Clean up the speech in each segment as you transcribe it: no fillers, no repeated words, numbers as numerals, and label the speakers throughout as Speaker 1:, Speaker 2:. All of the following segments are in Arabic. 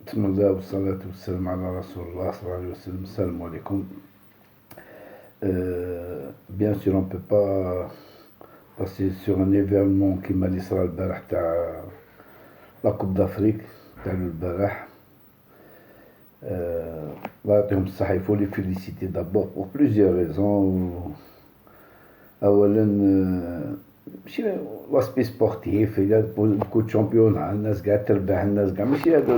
Speaker 1: بسم الله والصلاة والسلام على رسول الله صلى الله عليه وسلم. السلام عليكم. Bien sûr, on ne peut pas passer sur un événement qui m'a l'Isra البارح تاع la Coupe d'Afrique تاع البارح. الله يعطيهم الصحة. Il faut les féliciter d'abord pour plusieurs raisons. أولا ماشي لاسبي سبورتيف، il y a beaucoup de championnats، الناس قاعد تربح، الناس قاعد ماشي هذا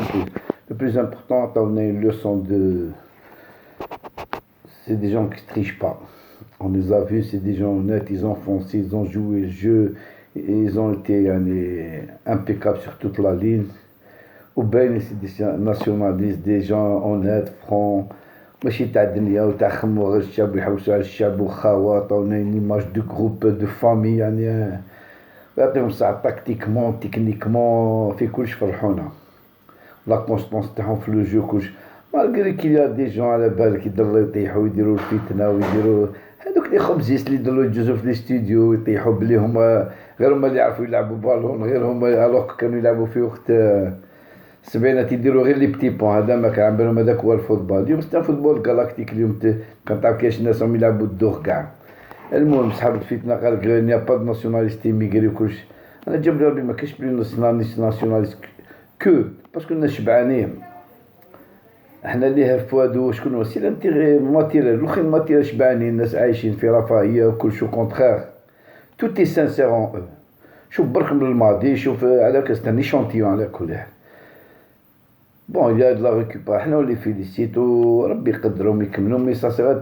Speaker 1: le plus important. عطاونا une leçon de c'est des gens qui trichent pas. On les a vus, c'est des gens honnêtes, ils ont foncé, ils ont joué le jeu, ils ont été impeccables sur toute la ligne. Ou bien c'est des nationalistes, des gens honnêtes, francs. ماشي تاع الدنيا وتاع خمو الشعب ويحوسوا على الشعب وخاوة. عطاونا une image de groupe de famille، يعني يعطيهم الصحة. تاكتيكمون تكنيكمون في كلش فرحونا. لا كونستونس تاعهم في لو جو كلش، مالغري كي دي جون على بالك يضلوا يطيحوا ويديروا الفتنة ويديروا هذوك لي خبزيس اللي يضلوا يجوزوا في الاستوديو ويطيحوا بلي هما غير هما اللي يعرفوا يلعبوا بالون، غير هما الوغ كانوا يلعبوا في وقت السبعينات يديروا غير لي بتي بوان. هذا ما كان عن بالهم هذاك هو الفوتبول. اليوم ستا فوتبول غالاكتيك. اليوم كان تعرف كاش الناس راهم يلعبوا الدوخ كاع. المهم صحاب الفتنة قالك غير نيا با ناسيوناليست ميغري وكلشي. انا جاب ربي ما كاينش بلي ناسيوناليست كو باسكو الناس شبعانين. احنا اللي هفوادو شكون هو سي لانتيغي ماتيريال، الاخرين ماتيريال شبعانين، الناس عايشين في رفاهيه وكلشي كونتخيغ. تو تي سانسير اون او. شوف برك من الماضي، شوف على كاستاني شونتيون على كل حال. بون يا لا ريكوبا، حنا ولي فيليسيتو ربي يقدرهم يكملوا. مي سا سي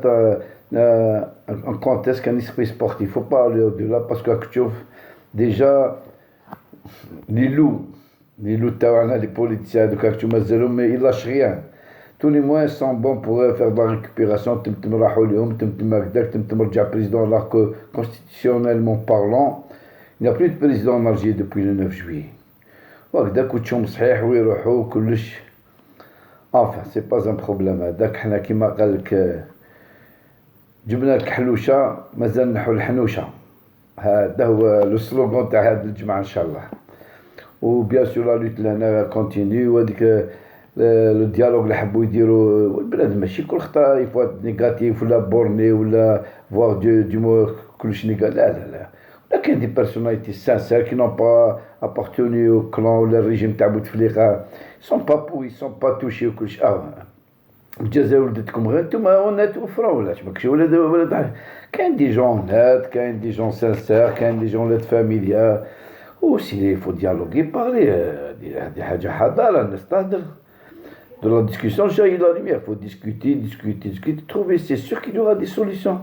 Speaker 1: ان كونتيست كان اسبري سبورتيف، فو با لو دو لا باسكو راك تشوف ديجا لي لو تاعنا لي بوليتيسيان دوك راك تشوف مازالهم يلاش غيان. tous les moyens sont bons pour faire de la récupération. تم راحوا لهم، تم هكذاك، تم رجع بريزيدون. alors que constitutionnellement parlant il n'y a plus de président en Algérie depuis le 9 juillet. وهكذاك وتشوم صحيح ويروحوا كلش. enfin c'est pas un problème. هذاك حنا كيما قالك جبنا لك حلوشه مازال نحو الحنوشه. هذا هو لو سلوغون تاع هذه الجمعه ان شاء الله. وبيان سور لا لوت لهنا كونتينيو. وهذيك لو ديالوغ اللي حبوا يديروا البلاد ماشي كل خطا يفوت نيجاتيف ولا بورني ولا فوار دو مو كلش نيجاتيف. لا لا لا، كاين دي بيرسوناليتي سانسير كي نون با ابارتوني او كلان ولا الريجيم تاع بوتفليقه. سون با بوي سون با توشي وكلش. الجزائر ولدتكم غير نتوما ونات وفرا ولا ماكش ولا كاين دي جون هونات، كاين دي جون سانسير، كاين دي جون لات فاميليا. وسي فو ديالوغي بارلي. هادي حاجه حضاره، الناس تهدر. De la discussion, j'ai la lumière. Il faut discuter, trouver. C'est sûr qu'il y aura des solutions.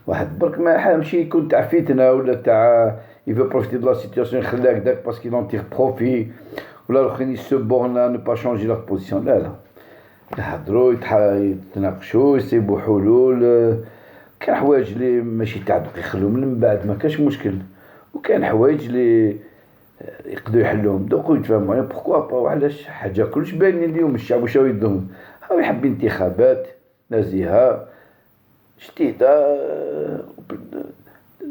Speaker 1: واحد برك ما حامشي يكون تاع فتنة ولا تاع يفو بروفيتي دو لا سيتياسيون يخليها هكداك باسكو يلون تيغ بروفي، ولا الاخرين يسو بورن لا نو با شونجي لار بوزيسيون. لا لا، يهضروا يتناقشوا يسيبوا حلول. كاين حوايج اللي ماشي تاع دوك يخلوهم من بعد ما كاش مشكل، وكاين حوايج اللي يقدروا يحلوهم دوك ويتفاهموا عليهم. بوركوا با وعلاش حاجه كلش باينين اليوم. الشعب واش يدهم؟ هاو يحب انتخابات نزيهه جديده،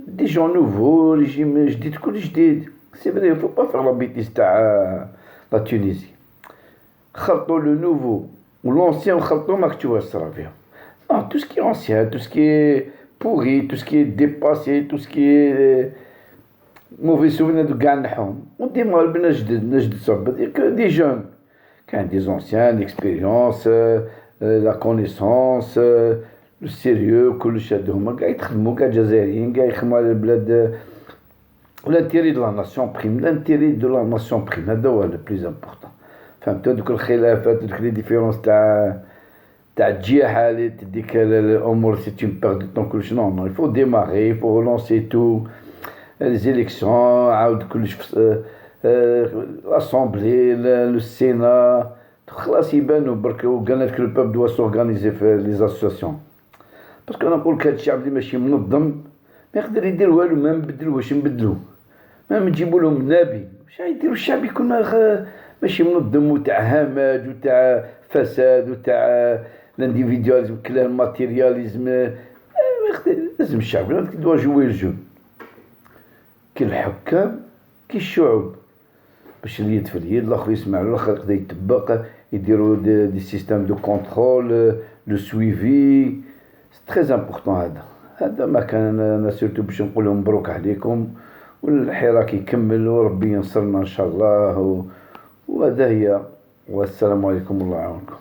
Speaker 1: دي جون نوفو، ريجيم جديد، كل جديد. سي فري فو با فيغ لا بيتيس تاع لا تونيزي. خلطوا لو نوفو ولونسيان وخلطوا ماك تشوف واش صرا فيهم. نو تو سكي اونسيان، تو سكي بوغي، تو سكي ديباسي، تو سكي موفي سوفينير دو كاع نحوم. وديما البنا جدد صعب كو دي جون. كاين دي زونسيان ليكسبيريونس، لا كونيسونس، لو سيريو، كلش هادو هما كاع يتخدموا كاع جزائريين كاع يخدموا على البلاد. لانتيري دو لا ناسيون بريم، لانتيري دو لا ناسيون بريم، هذا هو لو بليز امبورطون. فهمتوا دوك الخلافات دوك لي ديفيرونس تاع الجياحه اللي تديك الامور سي تون بير دو طون كلش. نو نو يفو ديماري، يفو رولونسي تو les élections عاود كلش l'Assemblée, le Sénat. خلاص يبانوا برك. وقالنا لك لو بوب دوا سورغانيزي في لي زاسوسياسيون. باسكو انا نقول لك هاد الشعب اللي ماشي منظم ما يقدر يدير والو. ما نبدلو واش نبدلو؟ ما نجيبو لهم نبي واش يديروا؟ الشعب يكون ماشي منظم وتاع همج وتاع فساد وتاع الانديفيدواليزم كلا الماتيرياليزم. لازم الشعب دوا جوي الجو كي الحكام كي الشعوب. باش اليد في اليد، الاخر يسمع الاخر يقدر يطبق، يديروا دي سيستيم دو كونترول، لو سويفي. سي تري امبورطون هذا ما كان. انا سيرتو باش نقول لهم مبروك عليكم، والحراك يكمل وربي ينصرنا ان شاء الله. وهذا هي، والسلام عليكم والله يعاونكم.